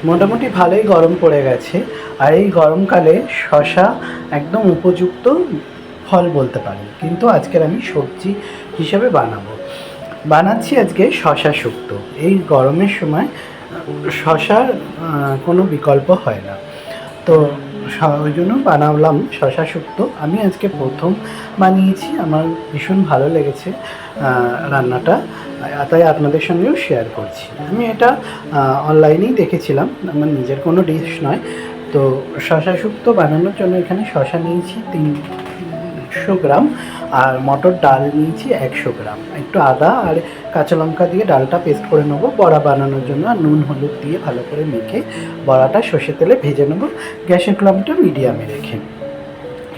মোটামুটি ভালোই গরম পড়ে গেছে, আর এই গরমকালে শশা একদম উপযুক্ত ফল বলতে পারেন। কিন্তু আজকের আমি সবজি হিসেবে বানাচ্ছি আজকে শশা শুক্তো। এই গরমের সময় শশার কোনো বিকল্প হয় না, তো ওই জন্য বানালাম শশা শুক্তো। আমি আজকে প্রথম বানিয়েছি, আমার ভীষণ ভালো লেগেছে রান্নাটা, তাই আপনাদের সঙ্গেও শেয়ার করছি। আমি এটা অনলাইনেই দেখেছিলাম, আমার নিজের কোনো ডিশ নয়। তো শশা শুক্তো বানানোর জন্য এখানে শশা নিয়েছি 300 গ্রাম, আর মটর ডাল নিয়েছি 100 গ্রাম, একটু আদা আর কাঁচা লঙ্কা দিয়ে ডালটা পেস্ট করে নেবো বড়া বানানোর জন্য, আর নুন হলুদ দিয়ে ভালো করে মেখে বড়াটা সর্ষের তেলে ভেজে নেবো, গ্যাসের ফ্লেমটা মিডিয়ামে রেখে।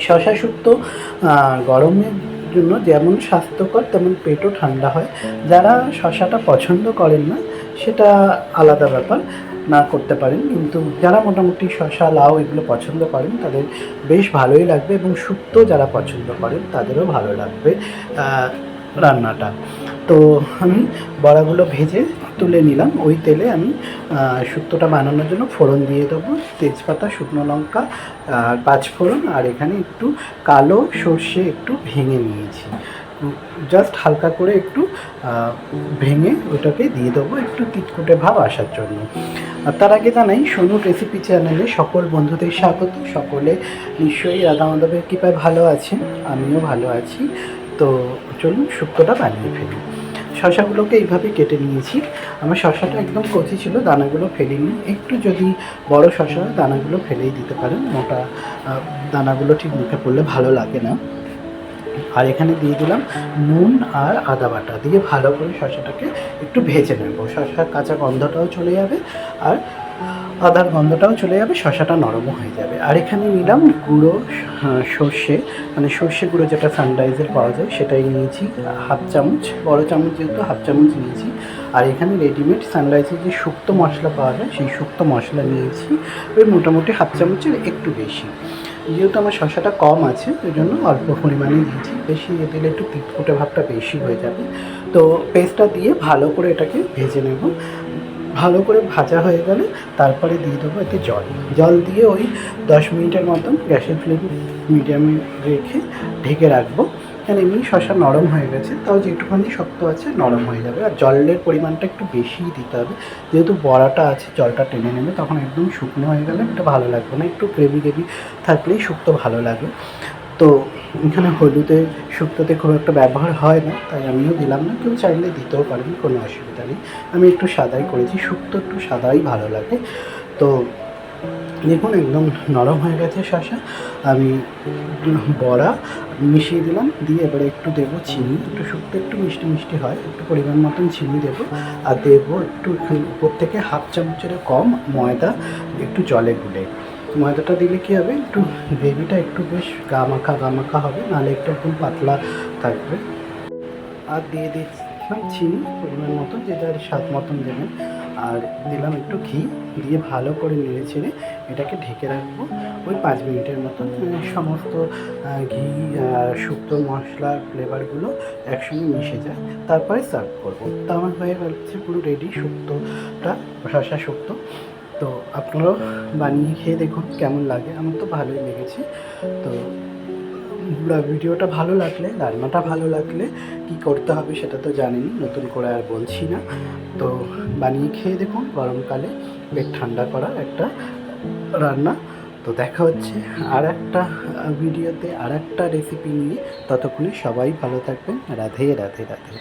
শশা শুক্তো গরমের জন্য যেমন স্বাস্থ্যকর তেমন পেটও ঠান্ডা হয়। যারা শশাটা পছন্দ করেন না সেটা আলাদা ব্যাপার, না করতে পারেন, কিন্তু যারা মোটামুটি শশা লাউ এগুলো পছন্দ করেন তাদের বেশ ভালোই লাগবে, এবং শুক্তো যারা পছন্দ করেন তাদেরও ভালো লাগবে রান্নাটা। তো আমি বড়াগুলো ভেজে তুলে নিলাম। ওই তেলে আমি শুক্তোটা বানানোর জন্য ফোড়ন দিয়ে দেবো, তেজপাতা, শুকনো লঙ্কা, পাঁচফোড়ন, আর এখানে একটু কালো সর্ষে একটু ভেঙে নিয়েছি, জাস্ট হালকা করে একটু ভেঙে ওটাকে দিয়ে দেবো একটু তিতকুটে ভাব আসার জন্য। আর তার আগে জানাই, সোনুর রেসিপি চ্যানেলে সকল বন্ধুদের স্বাগত। সকলে নিশ্চয়ই রাধা মাধবের কৃপায় ভালো আছেন, আমিও ভালো আছি। তো চলুন শুক্তোটা বানিয়ে ফেলি। শশাগুলোকে এইভাবে কেটে নিয়েছি। আমার শশাটা একদম কচি ছিল, দানাগুলো ফেলিনি। একটু যদি বড় শশা দানাগুলো ফেলেই দিতে পারেন, মোটা দানাগুলো ঠিক মুখে পড়লে ভালো লাগে না। আর এখানে দিয়ে দিলাম নুন আর আদা বাটা দিয়ে ভালো করে শশাটাকে একটু ভেজে নেব। শশার কাঁচা গন্ধটাও চলে যাবে আর আদার গন্ধটাও চলে যাবে, শশাটা নরমও হয়ে যাবে। আর এখানে নিলাম গুঁড়ো সর্ষে, মানে সর্ষে গুঁড়ো যেটা সানরাইজের পাওয়া যায় সেটাই নিয়েছি, হাফ চামচ, বড় চামচ যেহেতু হাফ চামচ নিয়েছি। আর এখানে রেডিমেড সানরাইজের যে শুক্তো মশলা পাওয়া যায় সেই শুক্তো মশলা নিয়েছি, ওই মোটামুটি হাফ চামচের একটু বেশি। যেহেতু আমার শশাটা কম আছে ওই জন্য অল্প পরিমাণে দিয়েছি, বেশি দিয়ে দিলে একটু তিতকুটে ভাবটা বেশি হয়ে যাবে। তো পেস্টটা দিয়ে ভালো করে এটাকে ভেজে নেব। ভালো করে ভাজা হয়ে গেলে তারপরে দিয়ে দেবো এতে জল দিয়ে ওই 10 মিনিটের মতন গ্যাসের ফ্লেম মিডিয়ামে রেখে ঢেকে রাখবো। কারণ এমনি শশা নরম হয়ে গেছে, তাও যেটুখানি শক্ত আছে নরম হয়ে যাবে। আর জলের পরিমাণটা একটু বেশিই দিতে হবে, যেহেতু বড়াটা আছে জলটা টেনে নেবে, তখন একদম শুকনো হয়ে গেলে এটা ভালো লাগবে না, একটু গ্রেভি থাকলেই শুক্তো ভালো লাগে। তো এখানে হলুদের শুক্তোতে খুব একটা ব্যবহার হয় না, তাই আমিও দিলাম না, কেউ চাইলে দিতেও পারেন, কোনো অসুবিধা নেই। আমি একটু সাদাই করেছি, শুক্তো একটু সাদাই ভালো লাগে। তো দেখুন একদম নরম হয়ে গেছে শশা। আমি বড়া মিশিয়ে দিলাম, দিয়ে এবারে একটু দেবো চিনি, একটু শুক্তো একটু মিষ্টি মিষ্টি হয়, একটু পরিমাণ মতন চিনি দেবো। আর দেবো একটু উপর থেকে হাফ চামচেরও কম ময়দা, একটু জলে গুলে। ময়দাটা দিলে কী হবে, একটু গ্রেভিটা একটু বেশ গা মাখা হবে, নাহলে একটু একদম পাতলা থাকবে। আর দিয়ে দিচ্ছিলাম চিনি পরিমাণ মতো, যে যার স্বাদ মতন দেবেন। আর দিলাম একটু ঘি, দিয়ে ভালো করে নেড়ে ছেড়ে এটাকে ঢেকে রাখবো ওই 5 মিনিটের মতন, সমস্ত ঘি শুক্তো মশলার ফ্লেভারগুলো একসঙ্গে মিশে যায়, তারপরে সার্ভ করবো। তো আমার হয়ে গেছে পুরো রেডি শুক্তোটা, শশা শুক্তো। তো আপনারাও বানিয়ে খেয়ে দেখুন কেমন লাগে, আমার তো ভালোই লেগেছে। তো ভিডিওটা ভালো লাগলে, রান্নাটা ভালো লাগলে কি করতে হবে সেটা তো জানেনই, নতুন করে আর বলছি না। তো বানিয়ে খেয়ে দেখুন, গরমকালে পেট ঠান্ডা করা একটা রান্না। তো দেখা হচ্ছে আর একটা ভিডিওতে আর একটা রেসিপি নিয়ে। ততক্ষণে সবাই ভালো থাকবেন। রাধে রাধে রাধে।